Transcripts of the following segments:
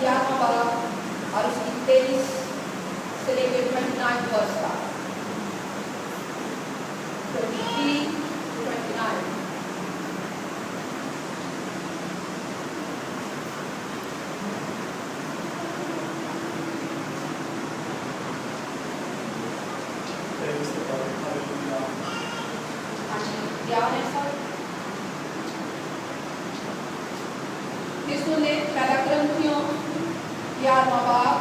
11वां बाब और उसकी 23 से लेकर 29 वर्ष का 23 to 29। ने पहला क्रंथियों 11वां बाब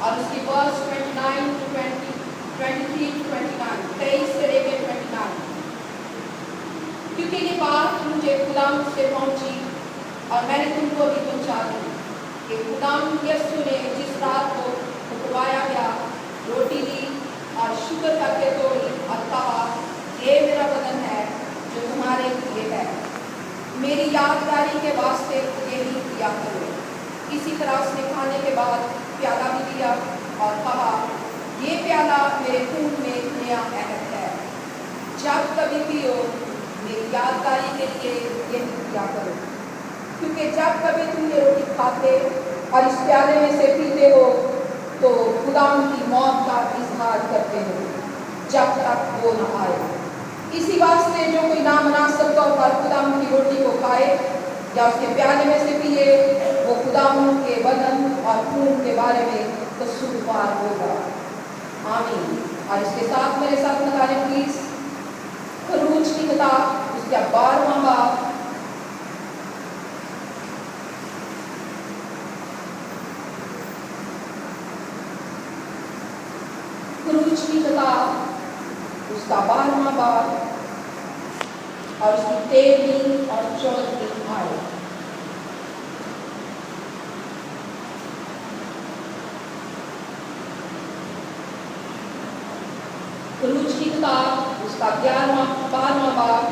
और उसकी वर्स 29 to 23 to 29, 23 से लेकर 29। क्योंकि ये बात मुझे गुलाम से पहुंची और मैंने तुमको भी पहुंचा दी कि गुलाम यीशु ने जिस रात को उठवाया गया रोटी ली और शुक्र करके तोड़ी और कहा, ये मेरा बदन है जो तुम्हारे लिए है, मेरी यादगारी के वास्ते यही किया करो। इसी तरह उसने खाने के बाद प्याला भी लिया और कहा, ये प्याला मेरे खून में नया अहद है, जब कभी पियो मेरी यादगारी के लिए यही किया करो। क्योंकि जब कभी तुम ये रोटी खाते और इस प्याले में से पीते हो तो खुदाम की मौत का इजहार करते हो जब तक वो न आए। इसी वास्ते जो कोई नामनासब तौर पर खुदाम की रोटी को खाए या उसके प्याले में से पिए, वो खुदाम के बदन और खून के बारे में कसूरवार होगा। आमीन। और इसके साथ मेरे साथ निकालें प्लीज खरूज की किताब उसका 12वां बाब खरूज की किताब उसका 12वां बाब और उसकी 13वीं और 14वीं आयत। खरूज की किताब उसका 12वां बाब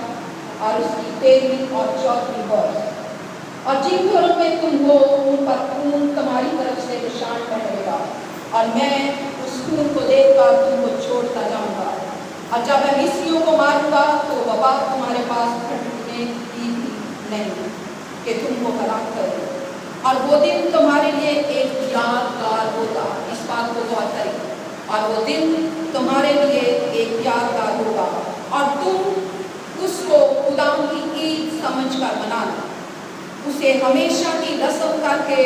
और उसकी 13वीं और 14वीं वर्ष। और जिन घरों में तुम हो उन पर खून तुम्हारी तरफ से निशान ठहरेगा और मैं उस खून को देखकर तुमको छोड़ता जाऊंगा, और जब मैं मिस्रियों को मारूंगा तो वबा तुम्हारे पास फटने की नहीं कि तुमको हलाक करे। और वो दिन तुम्हारे लिए एक यादगार होगा, इस बात को गौर करें, और वो दिन तुम्हारे लिए एक यादगार होगा और तुम उसको खुदाम की ईद समझकर मनाना, उसे हमेशा की रस्म करके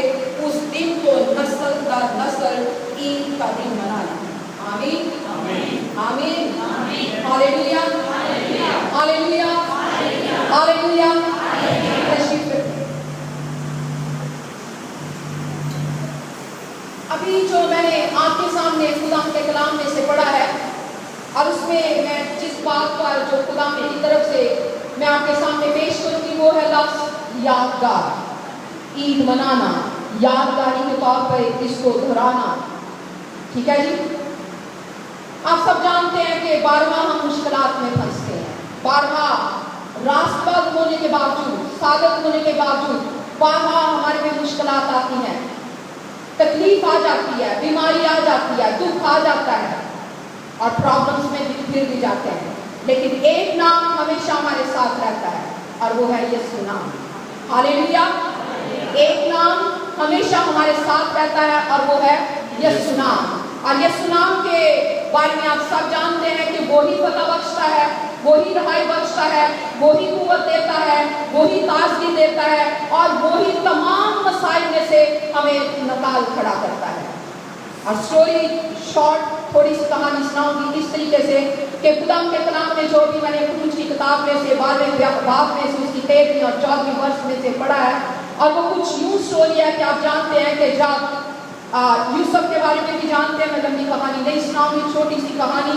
उस दिन को नस्ल दर नस्ल ईद का दिन मनाना। आमीन आमीन हालेलुया हालेलुया हालेलुया। अभी जो मैंने आपके सामने खुदाम के कलाम में से पढ़ा है और उसमें मैं जिस बात पर जो खुदाम की तरफ से मैं आपके सामने पेश करूंगी वो है लफ्ज़ यादगार। ईद मनाना, यादगारी के तौर पर इसको दोहराना। ठीक है जी। आप सब जानते हैं कि बारहा हम मुश्किलात में फंसते हैं, बारहा रास्तबाज होने के बावजूद, सादत होने के बावजूद बारहा हमारे में मुश्किलात आती हैं, तकलीफ आ जाती है, बीमारी आ जाती है, दुख आ जाता है और प्रॉब्लम्स में गिर भी जाते हैं, लेकिन एक नाम हमेशा हमारे साथ रहता है और वो है यीशु नाम। हालेलुया। एक नाम हमेशा हमारे साथ रहता है और वो है यीशु नाम। और यीशु नाम के बारे में आप सब जानते हैं कि वो ही पता बख्शता है, वो ही रहाई बख्शता है, वो ही कुव्वत देता है, वो ही ताजगी देता है और वो ही तमाम मसाइल में से हमें निकाल खड़ा करता है। और स्टोरी शॉर्ट थोड़ी सी कहानी सुनाऊंगी इस तरीके से कि खुदाम के कलाम में जो भी मैंने खरूज की किताब में से 12वें बाब में से उसकी 13वीं और 14वीं वर्ष में से पढ़ा है, और वो कुछ यूं स्टोरी है कि आप जानते हैं कि जब यूसुफ के बारे में भी जानते हैं, मैं लंबी कहानी नहीं सुनाऊंगी, छोटी सी कहानी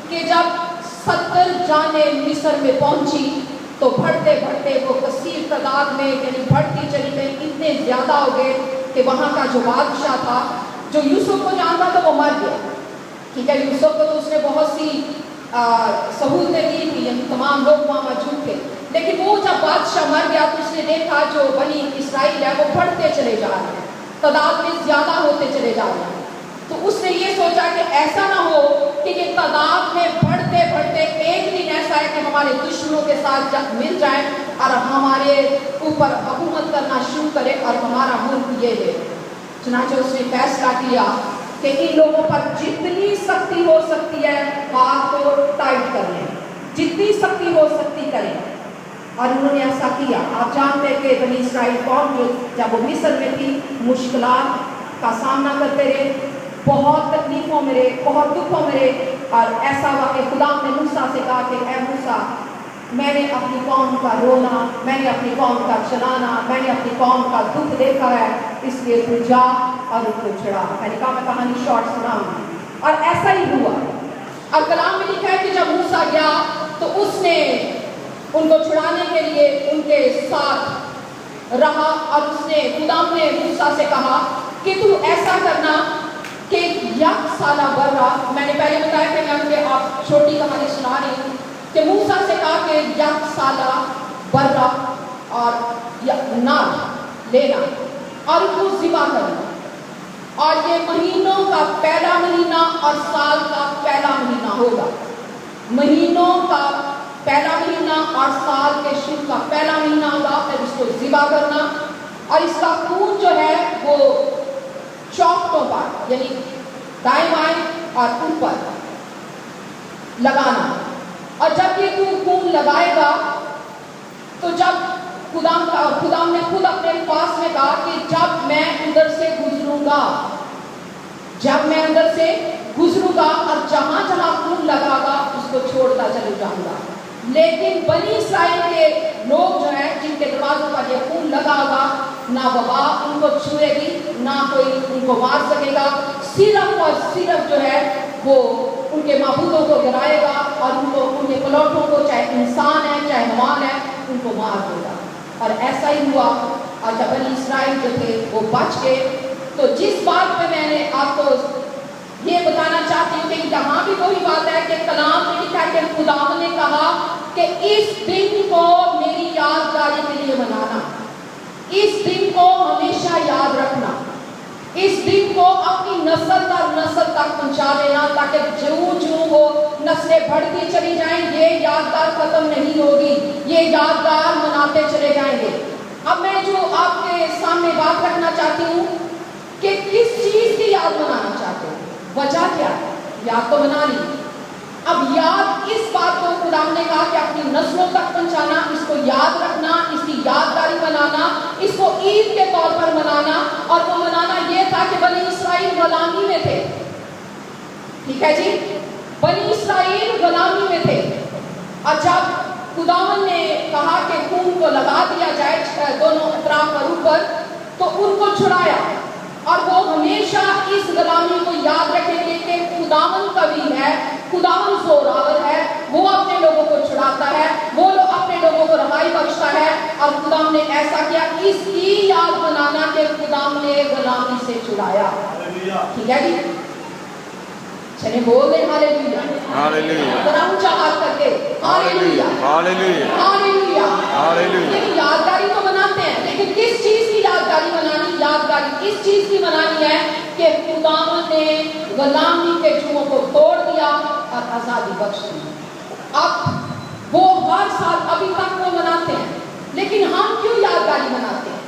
कि जब 70 जाने मिस्र में पहुंची तो बढ़ते बढ़ते वो कसीर तादाद में यानी बढ़ती चली गई, इतने ज़्यादा हो गए कि वहाँ का जो बादशाह था जो यूसुफ को जानता था वो मर गया। ठीक है, यूसुफ को तो उसने बहुत सी सहूलतें दी थी, तमाम लोग वहाँ मौजूद थे, लेकिन वो जब बादशाह मर गया तो उसने देखा जो बनी इसराइल है वो बढ़ते चले जा रहे हैं, तादाद में ज़्यादा होते चले जा रहे हैं। तो उसने ये सोचा कि ऐसा ना हो कि ये तादाद में बढ़ते बढ़ते एक दिन ऐसा है कि हमारे दुश्मनों के साथ जब मिल जाए اور हमारे ऊपर हुकूमत करना शुरू करे और हमारा मुल्क ये है। चुनाचे उसने फैसला किया कि इन लोगों पर जितनी सख्ती हो सकती है हाथ को टाइट कर लें, जितनी सख्ती हो सकती करें। और उन्होंने ऐसा किया। आप जानते हैं कि बनी इसराइल कौम जो जब वो मिस्र में थी मुश्किलात का सामना करते रहे, बहुत तकलीफों में रहे, बहुत दुखों में रहे। और ऐसा हुआ कि खुदा ने मूसा से कहा कि ऐ मूसा, मैंने अपनी कौम का रोना, मैंने अपनी कौम का चलाना, मैंने अपनी कौम का दुख देखा है, इसलिए तू जा और उनको छुड़ा। मैंने कहा मैं कहानी शॉर्ट सुनाऊंगी। और ऐसा ही हुआ। और कलाम में लिखा है कि जब मूसा गया तो उसने उनको छुड़ाने के लिए उनके साथ रहा। और उसने खुदा ने मूसा से कहा कि तू ऐसा करना कि यक साला बर्रा, मैंने पहले बताया कि मैं उनके आप छोटी कहानी सुना रही हूँ कि मूसा से कहा कि यक साला बर्रा और नार लेना और उसको ज़िबा करना। और ये महीनों का पहला महीना और साल का पहला महीना होगा। महीनों का पहला महीना और साल के शुरू का पहला महीना होगा। फिर उसको ज़िबा करना और इसका खून जो है वो चौखटों पर यानी दाएं बाएं और ऊपर लगाना। और जब ये तू खून लगाएगा तो जब खुदा ने खुद अपने पास में कहा कि जब मैं उधर से गुजरूंगा, जब मैं उधर से गुजरूंगा और जहां जहां खून लगागा उसको छोड़ता चले जाऊंगा। लेकिन बनी इसराइल के लोग जो है जिनके दरवाजों पर ये खून लगा होगा, ना वबा उनको छुएगी, ना कोई उनको मार सकेगा। सिर्फ और सिर्फ जो है वो उनके माबूदों को गिराएगा और उनको उनके पलौठों को, चाहे इंसान है चाहे हवान है, उनको मार देगा। और ऐसा ही हुआ। और जब बनी इसराइल जो थे वो बच गए। तो जिस बात पे मैंने आपको ये बताना चाहती हूँ कि यहाँ भी वही बात है कि कलाम में लिखा है कि खुदा ने कहा कि इस दिन को मेरी यादगारी के लिए मनाना, इस दिन को हमेशा याद रखना, इस दिन को अपनी नस्ल दर नस्ल तक पहुंचा देना, ताकि जो वो नस्लें बढ़ती चली जाएं, ये यादगार खत्म नहीं होगी, ये यादगार मनाते चले जाएंगे। अब मैं जो आपके सामने बात रखना चाहती हूँ कि किस चीज की याद मनाना चाहते हो, वजह क्या है? याद तो मना ली। अब याद इस बात को खुदा ने कहा कि अपनी नस्लों तक पहुंचाना, इसको याद रखना, इसकी यादगारी बनाना, इसको ईद के तौर पर मनाना। और वो मनाना ये था कि बनी इसराइल गुलामी में थे। ठीक है जी, बनी इसराइल गुलामी में थे। और जब खुदावन ने कहा कि खून को लगा दिया जाए दोनों अतराफ और ऊपर, तो उनको छुड़ाया। और वो हमेशा इस गुलामी को याद रखेंगे कि खुदावन कवि है, खुदावन जोरावर है, वो अपने लोगों को छुड़ाता है, वो अपने लोगों को रहाई बख्शता है। और खुदावन ने ऐसा किया, इसकी याद बनाना कि खुदावन ने गुलामी से छुड़ाया। ठीक है जी, चले बोल दे हालेलुया, हालेलुया, जरा ऊंचा हाथ करके हालेलुया, हालेलुया, हालेलुया, हालेलुया। यादगारी तो मनाते हैं, लेकिन किस चीज की यादगारी मनानी? यादगारी इस चीज की मनानी है कि खुदावन ने गुलामी के जुओं को तोड़ दिया और आजादी बख्श दी। अब वो हर साल अभी तक वो मनाते हैं, लेकिन हम क्यों यादगारी मनाते हैं?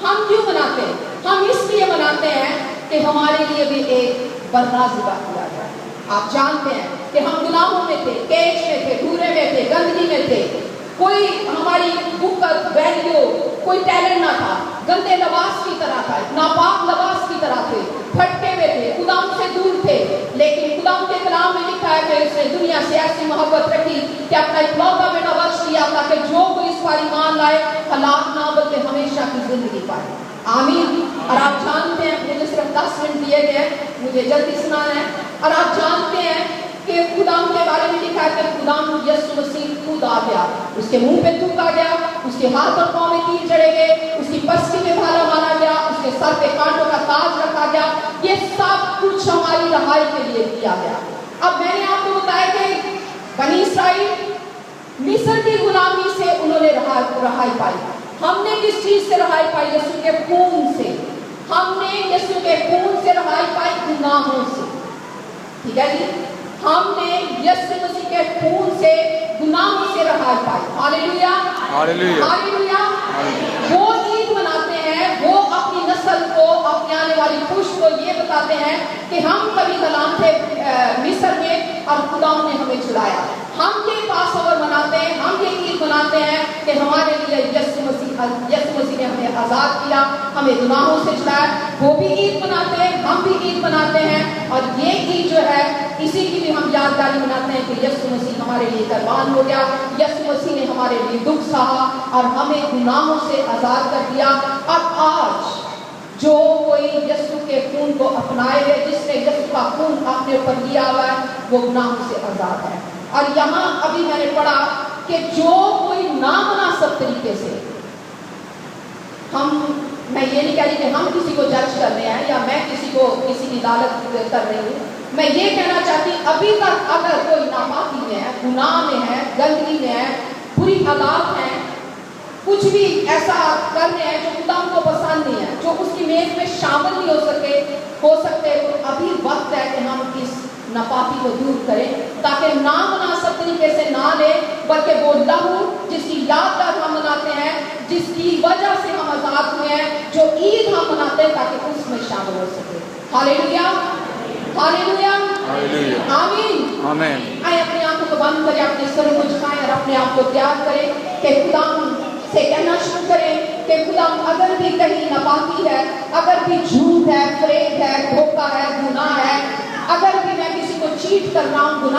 हम क्यों मनाते हैं? हम इसलिए मनाते हैं कि हमारे लिए भी एक बर्रा ज़िबा किया गया। आप जानते हैं कि हम गुलामों में थे, केज में थे, धूरे में थे, गंदगी में थे, कोई हमारी बुकत वैल्यू कोई टैलेंट ना था, गंदे लिबास की तरह था, नापाक लिबास की तरह थे, भटके हुए थे, खुदा से दूर थे। लेकिन खुदा के कलाम में लिखा है कि उसने दुनिया से ऐसी मोहब्बत रखी कि अपना इकलौता बेटा बख्श दिया ताकि जो कोई इस पर ईमान लाए हलाक ना बल्कि हमेशा की जिंदगी पाए। आमीन। और आप जानते हैं, मुझे सिर्फ 10 मिनट दिए गए, मुझे जल्दी सुनाना है। और आप जानते हैं कि खुदा के बारे में लिखा है कि खुदा यीशु मसीह खुद आ गया, उसके मुंह पे थूका गया, उसके हाथ और पांव में तीर जड़े गए, उसकी पसली में भाला मारा गया, उसके सर पे कांटों का ताज रखा गया। ये सब कुछ हमारी रहाई के लिए किया गया। अब मैंने आपको बताया कि बनी इसराइल मिस्र की गुलामी से उन्होंने रहाई पाई। हमने किस चीज से रहाई पाई? यीशु के खून से। हमने यीशु के खून से रहाई पाई, गुनाहों से। ठीक है जी, हमने यीशु मसीह के खून से गुनाहों से रहाई पाई। Hallelujah, hallelujah, hallelujah. हालेलुया। वो ईद मनाते हैं, वो अपनी नस्ल को, अपनी आने वाली पुश्त को ये बताते हैं कि हम कभी गुलाम थे मिस्र में और खुदा ने हमें छुड़ाया। हम ये पास ओवर मनाते हैं, हम ये ईद मनाते हैं कि हमारे लिए यीशु मसीह ने हमें आज़ाद किया, हमें गुनाहों से छुड़ाया। वो भी ईद मनाते हैं, हम भी ईद मनाते हैं। और ये ईद जो है, इसी की भी हम यादगारी मनाते हैं कि यीशु मसीह हमारे लिए कुर्बान हो गया, यीशु मसीह ने हमारे लिए दुख सहा और हमें गुनाहों से आज़ाद कर दिया। अब आज जो कोई यीशु के खून को अपनाए है, जिसने यीशु का खून अपने ऊपर लिया हुआ है, वो गुनाहों से आज़ाद है। और यहाँ अभी मैंने पढ़ा कि जो कोई ना मुनासिब तरीके से, मैं ये नहीं कह रही कि हम किसी को जज कर रहे हैं या मैं किसी की अदालत कर रही हूँ। मैं ये कहना चाहती अभी तक अगर कोई नापाकी में है, गुनाह में है, गंदगी में है, बुरी हालात हैं, कुछ भी ऐसा कर रहे हैं जो खुदा को पसंद नहीं है, जो उसकी मेज में शामिल नहीं हो सकते, तो अभी वक्त है कि हम इस नापाकी को दूर करें, ताकि ना मुनासिब तरीके से ना ले, बल्कि वो लहू जिसकी यादगार हम मनाते हैं, जिसकी वजह से हम आजाद हुए हैं, जो ईद हम मनाते हैं, ताकि उसमें शामिल हो सके। हालेलुया, हालेलुया, हालेलुया, आमीन, आमीन। आए अपनी आंखों को बंद करें, अपने सर को झुकाएं और अपने आप को तैयार करें कि खुदा से कहना शुरू करें कि खुदा अगर भी कहीं नापाकी है, अगर भी झूठ है, फरेब है, धोखा है, गुनाह है, अगर भी मैं किसी को चीट कर रहा हूँ,